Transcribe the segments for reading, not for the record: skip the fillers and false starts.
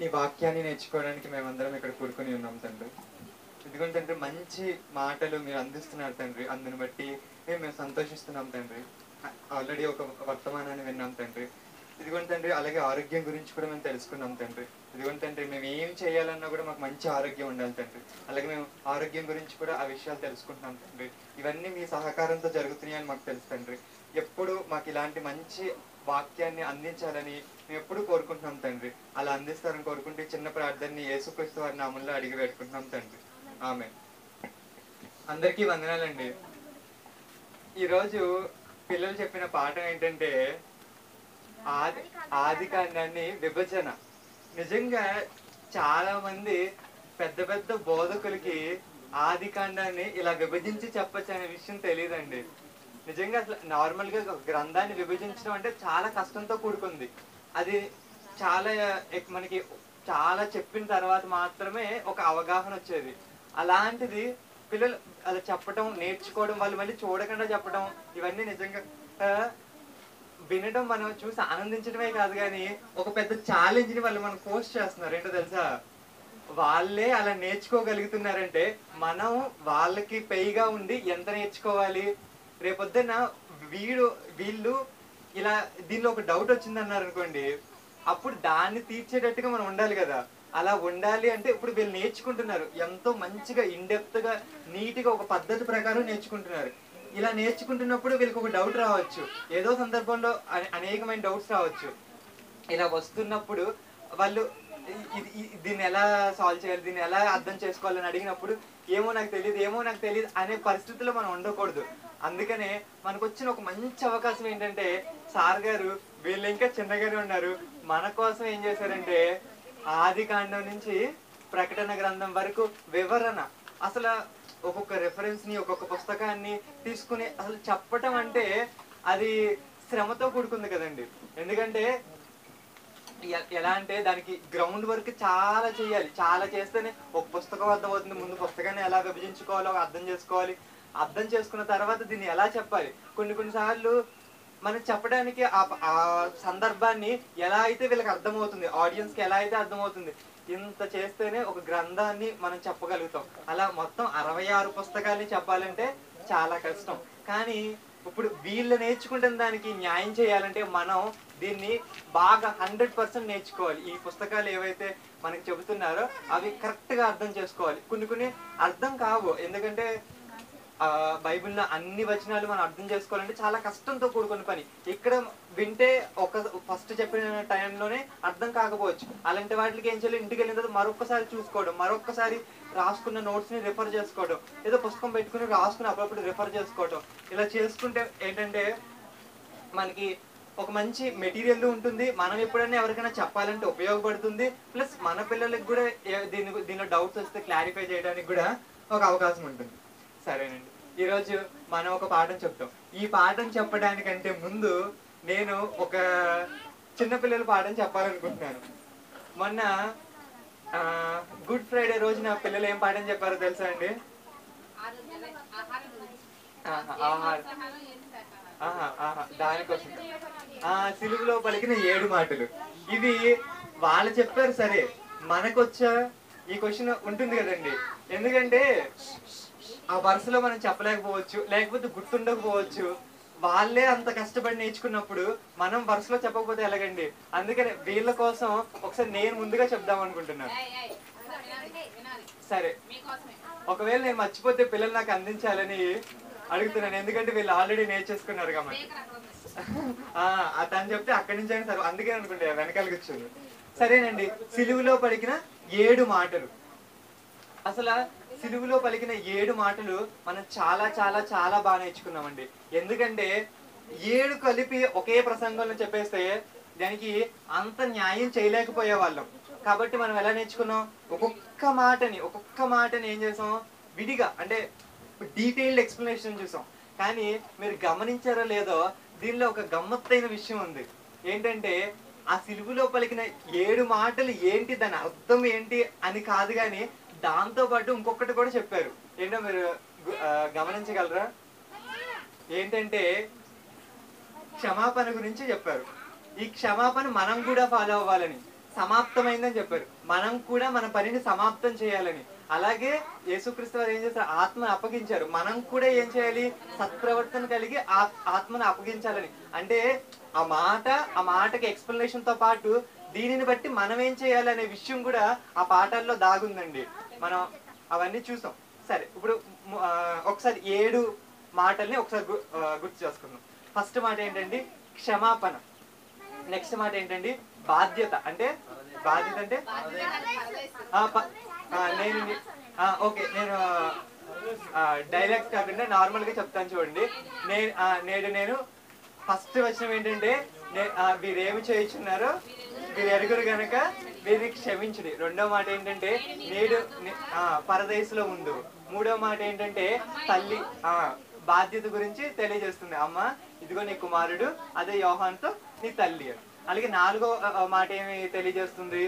నీ వాక్యాన్ని నేర్చుకోవడానికి మేమందరం ఇక్కడ కూడుకొని ఉన్నాం తండ్రి. ఇదిగోండి తండ్రి, మంచి మాటలు మీరు అందిస్తున్నారు తండ్రి. అందుని బట్టి మేము సంతోషిస్తున్నాం తండ్రి. ఆల్రెడీ ఒక వర్తమానాన్ని విన్నాం తండ్రి. ఇదిగోండి తండ్రి, అలాగే ఆరోగ్యం గురించి కూడా మేము తెలుసుకున్నాం తండ్రి. ఇదిగోండి తండ్రి, మేము ఏం చేయాలన్నా కూడా మాకు మంచి ఆరోగ్యం ఉండాలి తండ్రి. అలాగే మేము ఆరోగ్యం గురించి కూడా ఆ విషయాలు తెలుసుకుంటున్నాం తండ్రి. ఇవన్నీ మీ సహకారంతో జరుగుతున్నాయని మాకు తెలుసు తండ్రి. ఎప్పుడు మాకు ఇలాంటి మంచి వాక్యాన్ని అందించాలని మేము ఎప్పుడు కోరుకుంటున్నాం తండ్రి. అలా అందిస్తారని కోరుకుంటే చిన్న ప్రార్థనని యేసుక్రీస్తు వారి నామంలో అడిగి పెట్టుకుంటున్నాం తండ్రి. ఆమె. అందరికీ వందనాలండి. ఈరోజు పిల్లలు చెప్పిన పాఠం ఏంటంటే ఆది కాండాన్ని విభజన. నిజంగా చాలా మంది పెద్ద పెద్ద బోధకులకి ఆది కాండాన్ని ఇలా విభజించి చెప్పచ్చు అనే విషయం తెలియదండి. నిజంగా అసలు నార్మల్ గా గ్రంథాన్ని విభజించడం అంటే చాలా కష్టంతో కూడుకుంది. అది చాలా మనకి చాలా చెప్పిన తర్వాత మాత్రమే ఒక అవగాహన వచ్చేది. అలాంటిది పిల్లలు అలా చెప్పడం, నేర్చుకోవడం, వాళ్ళు మళ్ళీ చూడకుండా చెప్పడం, ఇవన్నీ నిజంగా వినడం మనం చూసి ఆనందించడమే కాదు కానీ ఒక పెద్ద ఛాలెంజ్ ని వాళ్ళు మనం పోస్ట్ చేస్తున్నారు. ఏంటో తెలుసా? వాళ్ళే అలా నేర్చుకోగలుగుతున్నారంటే మనం వాళ్ళకి పైగా ఉండి ఎంత నేర్చుకోవాలి. రేపొద్దున వీళ్ళు ఇలా దీనిలో ఒక డౌట్ వచ్చింది అన్నారు అనుకోండి, అప్పుడు దాన్ని తీర్చేటట్టుగా మనం ఉండాలి కదా. అలా ఉండాలి అంటే ఇప్పుడు వీళ్ళు నేర్చుకుంటున్నారు, ఎంతో మంచిగా ఇన్డెప్త్ గా నీట్ గా ఒక పద్ధతి ప్రకారం నేర్చుకుంటున్నారు. ఇలా నేర్చుకుంటున్నప్పుడు వీళ్ళకి ఒక డౌట్ రావచ్చు, ఏదో సందర్భంలో అనేకమైన డౌట్స్ రావచ్చు. ఇలా వస్తున్నప్పుడు వాళ్ళు దీన్ని ఎలా సాల్వ్ చేయాలి, దీన్ని ఎలా అర్థం చేసుకోవాలని అడిగినప్పుడు ఏమో నాకు తెలియదు అనే పరిస్థితిలో మనం ఉండకూడదు. అందుకనే మనకు వచ్చిన ఒక మంచి అవకాశం ఏంటంటే సార్ గారు వీళ్ళు ఇంకా చిన్నగానే ఉన్నారు, మన కోసం ఏం చేశారంటే ఆది కాండం నుంచి ప్రకటన గ్రంథం వరకు వివరణ, అసలు ఒక్కొక్క రెఫరెన్స్ ని ఒక్కొక్క పుస్తకాన్ని తీసుకుని అసలు చెప్పటం అంటే అది శ్రమతో కూడుకుంది కదండి. ఎందుకంటే ఎలా అంటే దానికి గ్రౌండ్ వర్క్ చాలా చేయాలి. చాలా చేస్తేనే ఒక పుస్తకం అర్థమవుతుంది. ముందు పుస్తకాన్ని ఎలా విభజించుకోవాలో అర్థం చేసుకోవాలి. అర్థం చేసుకున్న తర్వాత దీన్ని ఎలా చెప్పాలి. కొన్నిసార్లు మనం చెప్పడానికి ఆ సందర్భాన్ని ఎలా అయితే వీళ్ళకి అర్థమవుతుంది, ఆడియన్స్ కి ఎలా అయితే అర్థమవుతుంది, ఇంత చేస్తేనే ఒక గ్రంథాన్ని మనం చెప్పగలుగుతాం. అలా మొత్తం 66 పుస్తకాలని చెప్పాలంటే చాలా కష్టం. కానీ ఇప్పుడు వీళ్ళు నేర్చుకుంటున్న దానికి న్యాయం చేయాలంటే మనం దీన్ని బాగా 100% నేర్చుకోవాలి. ఈ పుస్తకాలు ఏవైతే మనకి చెబుతున్నారో అవి కరెక్ట్ గా అర్థం చేసుకోవాలి. కొన్ని అర్థం కావు, ఎందుకంటే బైబిల్లో అన్ని వచనాలు మనం అర్థం చేసుకోవాలంటే చాలా కష్టంతో కూడుకున్న పని. ఇక్కడ వింటే ఫస్ట్ చెప్పిన టైంలోనే అర్థం కాకపోవచ్చు. అలాంటి వాటికి ఏం చేయాలి, ఇంటికి వెళ్ళిన తర్వాత మరొకసారి చూసుకోవడం, మరొకసారి రాసుకున్న నోట్స్ ని రిఫర్ చేసుకోవడం, ఏదో పుస్తకం పెట్టుకుని రాసుకుని అప్పుడప్పుడు రిఫర్ చేసుకోవడం. ఇలా చేసుకుంటే ఏంటంటే మనకి ఒక మంచి మెటీరియల్ ఉంటుంది. మనం ఎప్పుడైనా ఎవరికైనా చెప్పాలంటే ఉపయోగపడుతుంది. ప్లస్ మన పిల్లలకి కూడా దీనిలో డౌట్స్ వస్తే క్లారిఫై చేయడానికి కూడా ఒక అవకాశం ఉంటుంది. సరేనండి, ఈరోజు మనం ఒక పాఠం చెప్తాం. ఈ పాఠం చెప్పడానికంటే ముందు నేను ఒక చిన్నపిల్లల పాఠం చెప్పాలనుకుంటున్నాను. మొన్న గుడ్ ఫ్రైడే రోజున పిల్లలు ఏం పాఠం చెప్పారో తెలుసా అండి? దానికోసం సిలువలో పలికిన 7 మాటలు. ఇవి వాళ్ళు చెప్పారు. సరే, మనకొచ్చా ఈ క్వశ్చన్ ఉంటుంది కదండి. ఎందుకంటే ఆ వరుసలో మనం చెప్పలేకపోవచ్చు, లేకపోతే గుర్తుండకపోవచ్చు. వాళ్ళే అంత కష్టపడి నేర్చుకున్నప్పుడు మనం వరుసలో చెప్పకపోతే ఎలాగండి? అందుకని వీళ్ళ కోసం ఒకసారి నేను ముందుగా చెప్దాం అనుకుంటున్నాను. సరే, ఒకవేళ నేను మర్చిపోతే పిల్లలు నాకు అందించాలని అడుగుతున్నాను. ఎందుకంటే వీళ్ళు ఆల్రెడీ నేర్చేసుకున్నారు కాబట్టి. తను చెప్తే అక్కడి నుంచి అయినా సరే, అందుకే అనుకుంటే వెనకాల కూర్చోండి. సరేనండి, సిలువలో పలికిన 7 మాటలు. అసలు సిలువలో పలికిన 7 మాటలు మనం చాలా చాలా చాలా బాగా నేర్చుకున్నామండి. ఎందుకంటే 7 కలిపి ఒకే ప్రసంగంలో చెప్పేస్తే దానికి అంత న్యాయం చేయలేకపోయే వాళ్ళం. కాబట్టి మనం ఎలా నేర్చుకున్నాం, ఒక్కొక్క మాటని ఏం చేసాం, విడిగా అంటే డీటెయిల్డ్ ఎక్స్ప్లెనేషన్ చూసాం. కానీ మీరు గమనించారో లేదో, దీనిలో ఒక గమ్మత్తైన విషయం ఉంది. ఏంటంటే ఆ సిలువలో పలికిన 7 మాటలు ఏంటి, దాని అర్థం ఏంటి అని కాదు కానీ దాంతో పాటు ఇంకొకటి కూడా చెప్పారు. ఏంటో మీరు గమనించగలరా? ఏంటంటే క్షమాపణ గురించి చెప్పారు. ఈ క్షమాపణ మనం కూడా ఫాలో అవ్వాలని. సమాప్తమైందని చెప్పారు. మనం కూడా మన పనిని సమాప్తం చేయాలని. అలాగే యేసుక్రీస్తు వారు ఏం చేశారు? ఆత్మను అప్పగించారు. మనం కూడా ఏం చేయాలి? సత్ప్రవర్తన కలిగి ఆత్మను అప్పగించాలని. అంటే ఆ మాటకి ఎక్స్ప్లెనేషన్ తో పాటు దీనిని బట్టి మనం ఏం చేయాలి అనే విషయం కూడా ఆ పాఠాల్లో దాగుందండి. మనం అవన్నీ చూసాం. సరే, ఇప్పుడు ఒకసారి 7 మాటల్ని ఒకసారి గుర్తు చేసుకుందాం. ఫస్ట్ మాట ఏంటండి? క్షమాపణ. నెక్స్ట్ మాట ఏంటండి? బాధ్యత. అంటే బాధ్యత అంటే నేను ఓకే, నేను డైలాగ్స్ కాకుండా నార్మల్ గా చెప్తాను చూడండి. నేను ఫస్ట్ వచనం ఏంటంటే, వీరేమి చేయించున్నారో వీరు ఎరుగురు గనక వీరిని క్షమించుడి. రెండో మాట ఏంటంటే, నేడు పరదేశంలో ఉండు. మూడో మాట ఏంటంటే, తల్లి బాధ్యత గురించి తెలియజేస్తుంది. అమ్మ, ఇదిగో నీ కుమారుడు, అదే యోహానుతో నీ తల్లి. అలాగే నాలుగో మాట ఏమి తెలియజేస్తుంది?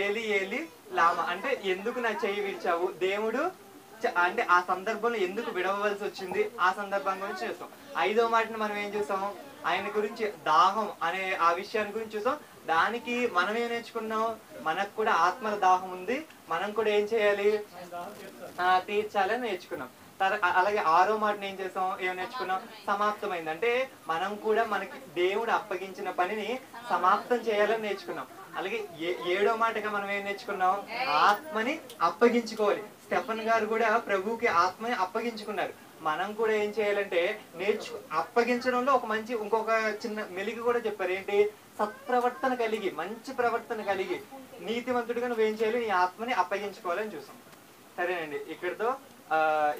ఏలి ఏలి లామ, అంటే ఎందుకు నా చెయ్యి విడిచావు? దేవుడు అంటే ఆ సందర్భంలో ఎందుకు విడవలసి వచ్చింది, ఆ సందర్భం గురించి చూస్తాం. ఐదో మాటని మనం ఏం చూసాం? ఆయన గురించి దాహం అనే ఆ విషయాన్ని గురించి చూసాం. దానికి మనం ఏం నేర్చుకున్నాం? మనకు కూడా ఆత్మల దాహం ఉంది, మనం కూడా ఏం చేయాలి? తీర్చాలని నేర్చుకున్నాం. అలాగే ఆరో మాటని ఏం చేసాం? ఏం నేర్చుకున్నాం? సమాప్తమైంది. అంటే మనం కూడా మనకి దేవుడు అప్పగించిన పనిని సమాప్తం చేయాలని నేర్చుకున్నాం. అలాగే ఏడో మాటగా మనం ఏం నేర్చుకున్నాం? ఆత్మని అప్పగించుకోవాలి. స్టెఫన్ గారు కూడా ప్రభువుకి ఆత్మని అప్పగించుకున్నారు. మనం కూడా ఏం చేయాలంటే అప్పగించడంలో ఇంకొక చిన్న మెలిగి కూడా చెప్పారు. ఏంటి? సత్ప్రవర్తన కలిగి, మంచి ప్రవర్తన కలిగి, నీతివంతుడిగా నువ్వేం చేయాలి? నీ ఆత్మని అప్పగించుకోవాలని చూసాం. సరేనండి, ఇక్కడితో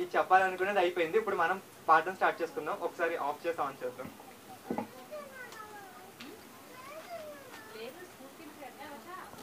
ఇది చెప్పాలనుకునేది అయిపోయింది. ఇప్పుడు మనం పాఠం స్టార్ట్ చేసుకుందాం. ఒకసారి ఆఫ్ చేసి ఆన్ చేద్దాం.